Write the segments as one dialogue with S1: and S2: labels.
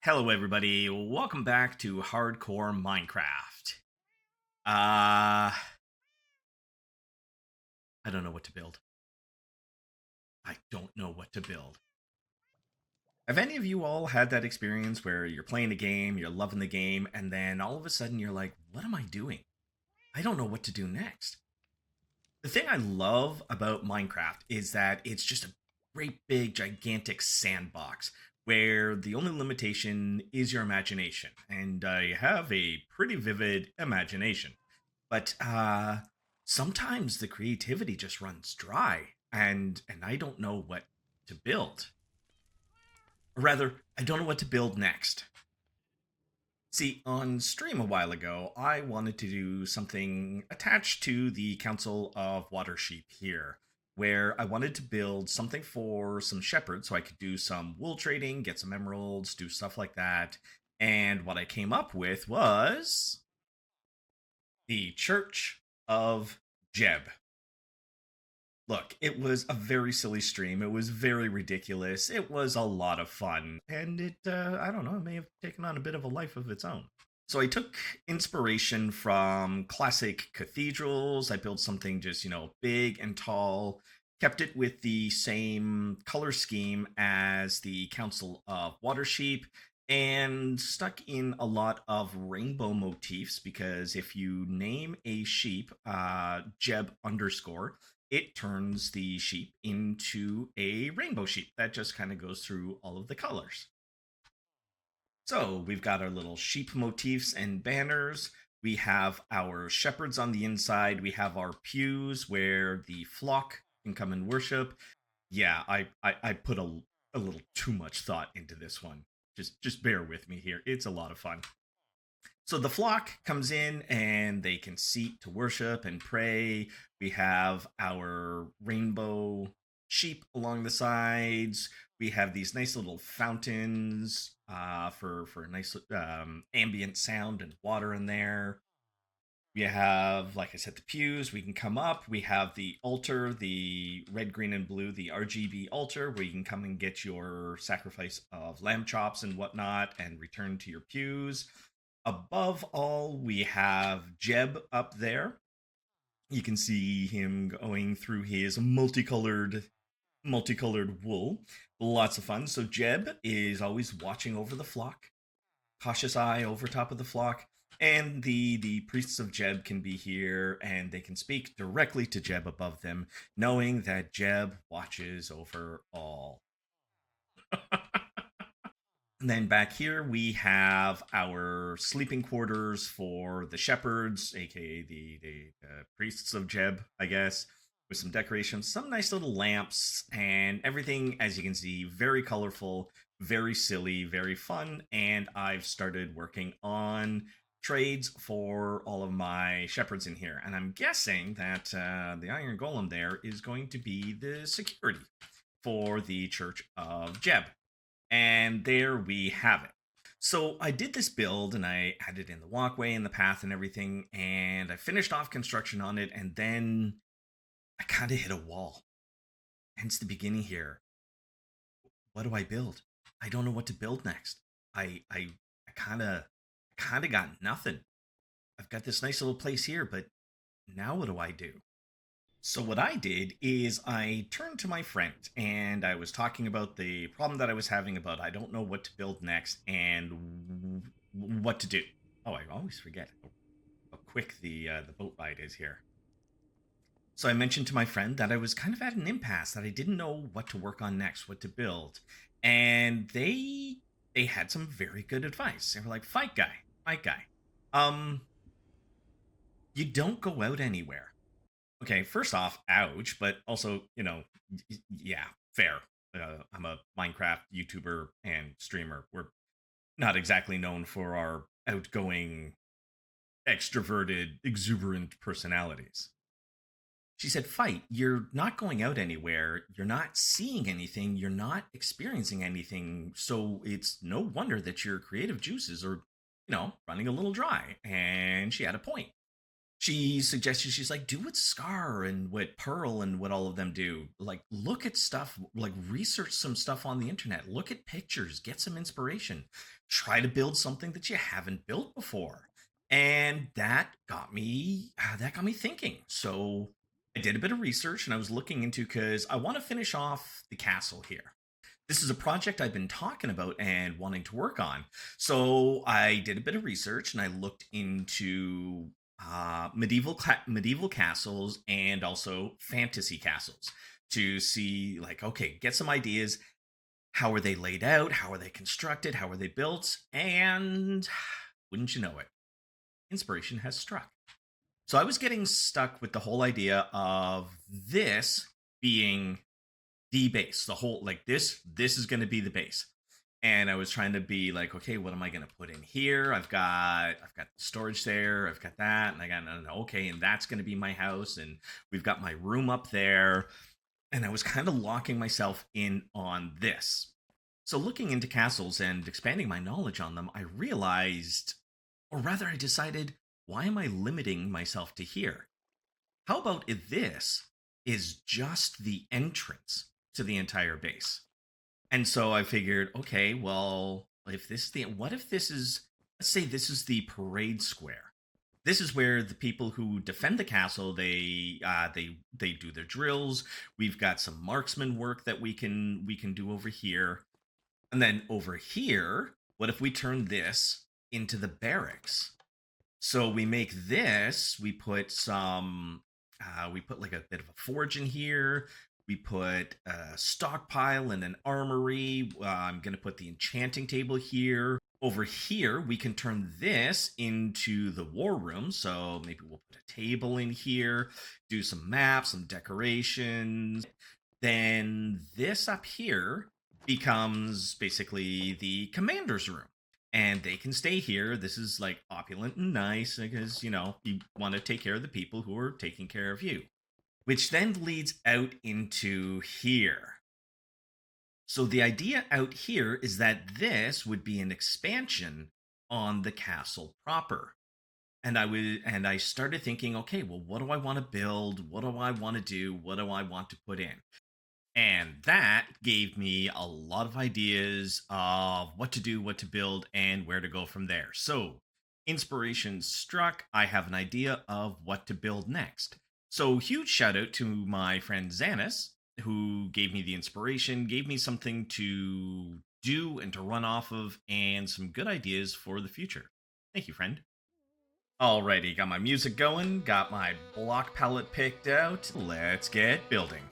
S1: Hello, everybody. Welcome back to Hardcore Minecraft. Uh, I don't know what to build. I don't know what to build. Have any of you all had that experience where you're playing a game, you're loving the game, and then all of a sudden you're like, what am I doing? I don't know what to do next. The thing I love about Minecraft is that it's just a great big gigantic sandbox where the only limitation is your imagination, and I have a pretty vivid imagination. But sometimes the creativity just runs dry, and I don't know what to build. Or rather, I don't know what to build next. See, on stream a while ago, I wanted to do something attached to the Council of Water Sheep here, where I wanted to build something for some shepherds so I could do some wool trading, get some emeralds, do stuff like that. And what I came up with was the Church of Jeb. Look, it was a very silly stream. It was very ridiculous. It was a lot of fun. And I don't know, it may have taken on a bit of a life of its own. So I took inspiration from classic cathedrals. I built something just, big and tall, kept it with the same color scheme as the Council of Watersheep, and stuck in a lot of rainbow motifs because if you name a sheep Jeb underscore, it turns the sheep into a rainbow sheep that just kind of goes through all of the colors. So we've got our little sheep motifs and banners. We have our shepherds on the inside. We have our pews where the flock can come and worship. Yeah, I put a little too much thought into this one. Just bear with me here. It's a lot of fun. So the flock comes in and they can seat to worship and pray. We have our rainbow sheep along the sides. We have these nice little fountains for nice ambient sound and water in there. We have, like I said, the pews. We can come up. We have the altar, the red, green, and blue, the RGB altar, where you can come and get your sacrifice of lamb chops and whatnot and return to your pews. Above all, we have Jeb up there. You can see him going through his multicolored wool. Lots of fun. So Jeb is always watching over the flock, cautious eye over top of the flock. And the priests of Jeb can be here and they can speak directly to Jeb above them, knowing that Jeb watches over all. And then back here we have our sleeping quarters for the shepherds, aka the priests of Jeb, I guess, with some decorations, some nice little lamps, and everything, as you can see, very colorful, very silly, very fun. And I've started working on trades for all of my shepherds in here. And I'm guessing that the Iron Golem there is going to be the security for the Church of Jeb. And there we have it. So I did this build and I added in the walkway and the path and everything, and I finished off construction on it, and then I kind of hit a wall. Hence the beginning here. What do I build? I don't know what to build next. I kind of got nothing. I've got this nice little place here, but now what do I do? So what I did is I turned to my friend and I was talking about the problem that I was having about I don't know what to build next and what to do. Oh, I always forget how quick the boat ride is here. So I mentioned to my friend that I was kind of at an impasse, that I didn't know what to work on next, what to build, and they had some very good advice. They were like, fight guy. Um, you don't go out anywhere. Okay, first off, ouch, but also, yeah, fair. I'm a Minecraft YouTuber and streamer. We're not exactly known for our outgoing, extroverted, exuberant personalities. She said, fight. You're not going out anywhere. You're not seeing anything. You're not experiencing anything. So it's no wonder that your creative juices are, running a little dry. And she had a point. She suggested, she's like, do what Scar and what Pearl and what all of them do. Like, look at stuff, like, research some stuff on the internet, look at pictures, get some inspiration, try to build something that you haven't built before. And that got me thinking. So I did a bit of research and I was looking into, because I want to finish off the castle here. This is a project I've been talking about and wanting to work on. So I did a bit of research and I looked into medieval castles and also fantasy castles to see, like, okay, get some ideas. How are they laid out? How are they constructed? How are they built? And wouldn't you know it, inspiration has struck. So I was getting stuck with the whole idea of this being the base, the whole, like, this is going to be the base. And I was trying to be like, okay, what am I going to put in here? I've got storage there, I've got that, and I got, okay, and that's going to be my house, and we've got my room up there. And I was kind of locking myself in on this. So looking into castles and expanding my knowledge on them, I realized, or rather I decided, why am I limiting myself to here? How about if this is just the entrance to the entire base? And so I figured, okay, well, if this the what if this is, let's say this is the parade square. This is where the people who defend the castle, they do their drills. We've got some marksman work that we can do over here. And then over here, what if we turn this into the barracks? So we make this, we put like a bit of a forge in here. We put a stockpile and an armory. I'm going to put the enchanting table here. Over here, we can turn this into the war room. So maybe we'll put a table in here, do some maps, some decorations. Then this up here becomes basically the commander's room. And they can stay here. This is like opulent and nice because, you want to take care of the people who are taking care of you. Which then leads out into here. So the idea out here is that this would be an expansion on the castle proper. And I started thinking, okay, well, what do I want to build? What do I want to do? What do I want to put in? And that gave me a lot of ideas of what to do, what to build, and where to go from there. So, inspiration struck. I have an idea of what to build next. So, huge shout out to my friend Xanis, who gave me the inspiration, gave me something to do and to run off of, and some good ideas for the future. Thank you, friend. Alrighty, got my music going, got my block palette picked out. Let's get building.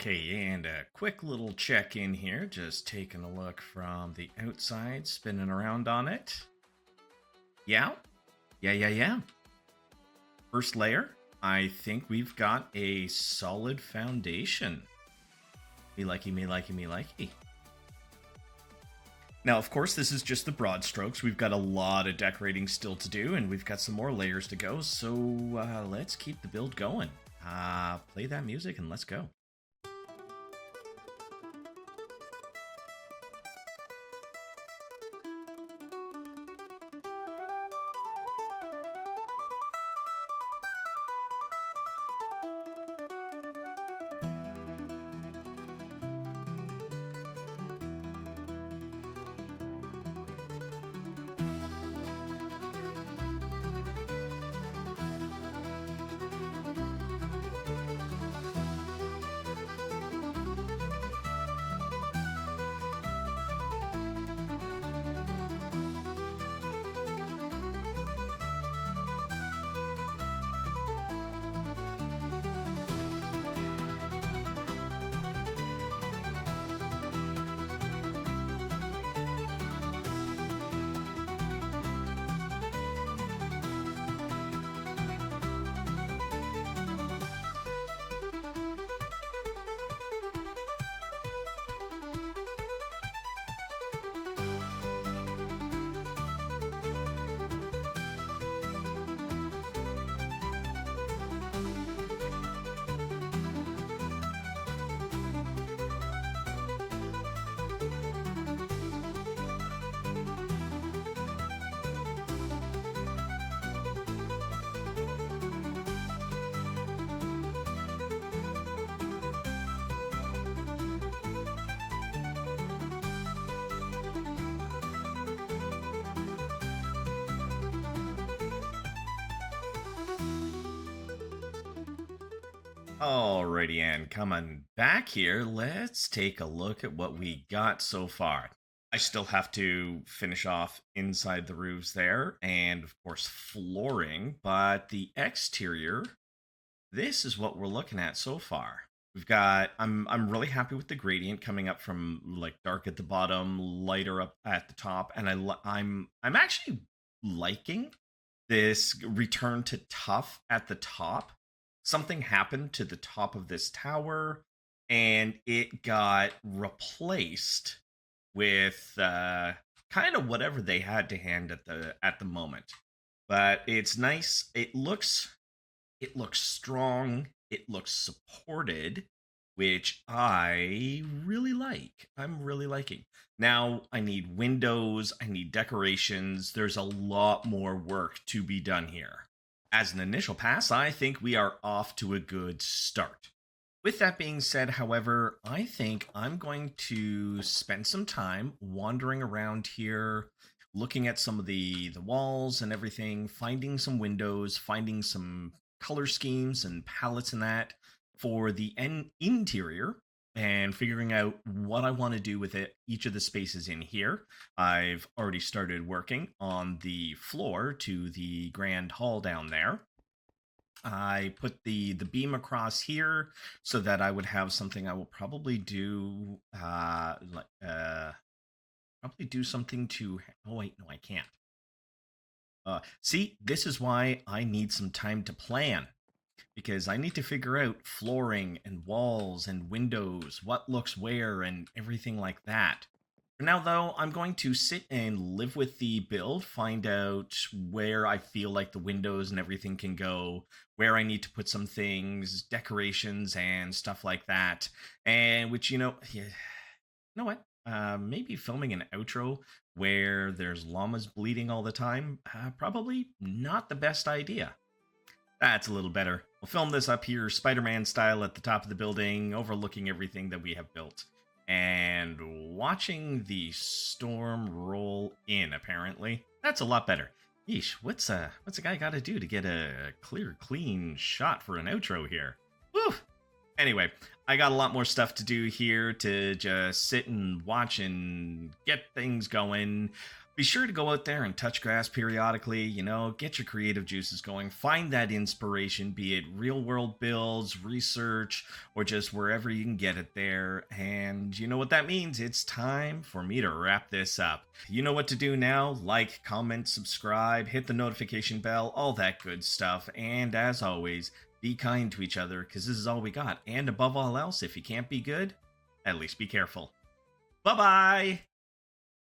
S1: Okay, and a quick little check in here. Just taking a look from the outside, spinning around on it. Yeah, yeah. First layer, I think we've got a solid foundation. Me likey, me likey, me likey. Now, of course, this is just the broad strokes. We've got a lot of decorating still to do, and we've got some more layers to go. So let's keep the build going. Play that music and let's go. Alrighty, and coming back here, let's take a look at what we got so far. I still have to finish off inside the roofs there, and of course flooring, but the exterior, this is what we're looking at so far. We've got I'm really happy with the gradient coming up from like dark at the bottom, lighter up at the top, and I'm actually liking this return to tough at the top. Something happened to the top of this tower and it got replaced with kind of whatever they had to hand at the moment. But it's nice. It looks strong. It looks supported, which I really like. I'm really liking. Now I need windows, I need decorations. There's a lot more work to be done here. As an initial pass, I think we are off to a good start. With that being said, however, I think I'm going to spend some time wandering around here, looking at some of the walls and everything, finding some windows, finding some color schemes and palettes and that for the interior, and figuring out what I want to do with it, each of the spaces in here. I've already started working on the floor to the grand hall down there. I put the beam across here so that I would have something I will probably do probably do something to. Oh wait, no, I can't. See, this is why I need some time to plan, because I need to figure out flooring and walls and windows, what looks where, and everything like that. For now, though, I'm going to sit and live with the build, find out where I feel like the windows and everything can go, where I need to put some things, decorations, and stuff like that. And which, yeah, you know what? Maybe filming an outro where there's llamas bleeding all the time, probably not the best idea. That's a little better. We'll film this up here, Spider-Man style, at the top of the building, overlooking everything that we have built. And watching the storm roll in, apparently. That's a lot better. Yeesh, what's a guy got to do to get a clear, clean shot for an outro here? Woo! Anyway, I got a lot more stuff to do here to just sit and watch and get things going. Be sure to go out there and touch grass periodically, get your creative juices going, find that inspiration, be it real world builds, research, or just wherever you can get it there. And you know what that means? It's time for me to wrap this up. You know what to do now: like, comment, subscribe, hit the notification bell, all that good stuff. And as always, be kind to each other because this is all we got. And above all else, if you can't be good, at least be careful. Bye bye.